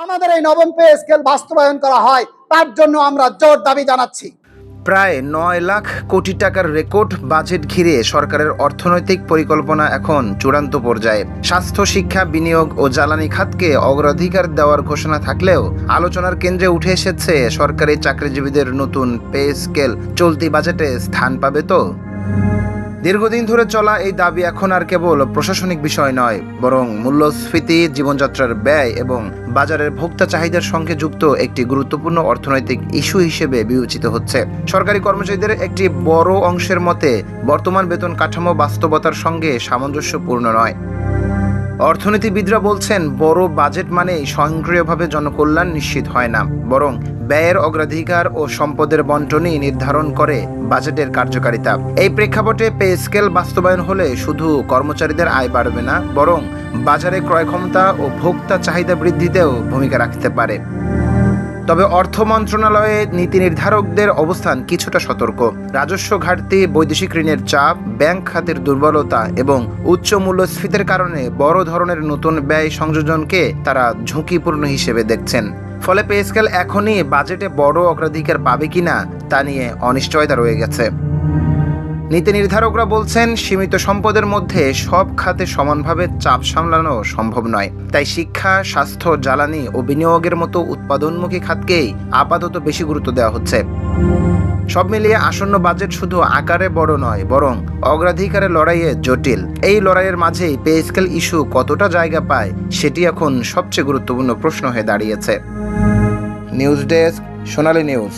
আমাদের এই নবম পে স্কেল বাস্তবায়ন করা হয়, তার জন্য আমরা জোর দাবি জানাচ্ছি। প্রায় 9 লাখ কোটি টাকার রেকর্ড বাজেট ঘিরে সরকারের অর্থনৈতিক পরিকল্পনা এখন চূড়ান্ত পর্যায়ে। স্বাস্থ্য, শিক্ষা, বিনিয়োগ ও জ্বালানি খাতকে অগ্রাধিকার দেওয়ার ঘোষণা থাকলেও আলোচনার কেন্দ্রে উঠে এসেছে সরকারি চাকরিজীবীদের নতুন পে স্কেল চলতি বাজেটে স্থান পাবে তো। দীর্ঘদিন ধরে চলা এই দাবি এখন আর কেবল প্রশাসনিক বিষয় নয়, বরং মূল্যস্ফীতি, জীবনযাত্রার ব্যয় এবং বাজারের ভোক্তা চাহিদার সঙ্গে যুক্ত একটি গুরুত্বপূর্ণ অর্থনৈতিক ইস্যু হিসেবে বিবেচিত হচ্ছে। সরকারি কর্মচারীদের একটি বড় অংশের মতে বর্তমান বেতন কাঠামো বাস্তবতার সঙ্গে সামঞ্জস্যপূর্ণ নয়। অর্থনীতিবিদরা বলছেন, বড় বাজেট মানেই স্বয়ংক্রিয়ভাবে জনকল্যাণ নিশ্চিত হয় না, বরং ব্যয়ের অগ্রাধিকার ও সম্পদের বণ্টনই নির্ধারণ করে বাজেটের কার্যকারিতা। এই প্রেক্ষাপটে পে স্কেল বাস্তবায়ন হলে শুধু কর্মচারীদের আয় বাড়বে না, বরং বাজারে ক্রয় ক্ষমতা ও ভোক্তা চাহিদা বৃদ্ধিতেও ভূমিকা রাখতে পারে। তবে অর্থ মন্ত্রণালয়ে নীতি নির্ধারকদের অবস্থান কিছুটা সতর্ক। রাজস্ব ঘাটতি, বৈদেশিক ঋণের চাপ, ব্যাংক খাতের দুর্বলতা এবং উচ্চ মূল্যস্ফীতির কারণে বড় ধরনের নতুন ব্যয় সংযোজনকে তারা ঝুঁকিপূর্ণ হিসেবে দেখছেন। ফলে পে স্কেল এখনই বাজেটে বড় অগ্রাধিকার পাবে কিনা তা নিয়ে অনিশ্চয়তা রয়ে গেছে। নীতি নির্ধারকরা বলছেন, সীমিত সম্পদের মধ্যে সব খাতে সমানভাবে চাপ সামলানো সম্ভব নয়। তাই শিক্ষা, স্বাস্থ্য, জ্বালানি ও বিনিয়োগের মতো উৎপাদনমুখী খাতকেই আপাতত বেশি গুরুত্ব দেওয়া হচ্ছে। সব মিলিয়ে আসন্ন বাজেট শুধু আকারে বড় নয়, বরং অগ্রাধিকারের লড়াইয়ে জটিল। এই লড়াইয়ের মাঝেই পে স্কেল ইস্যু কতটা জায়গা পায় সেটি এখন সবচেয়ে গুরুত্বপূর্ণ প্রশ্ন হয়ে দাঁড়িয়েছে। নিউজ ডেস্ক, সোনালী নিউজ।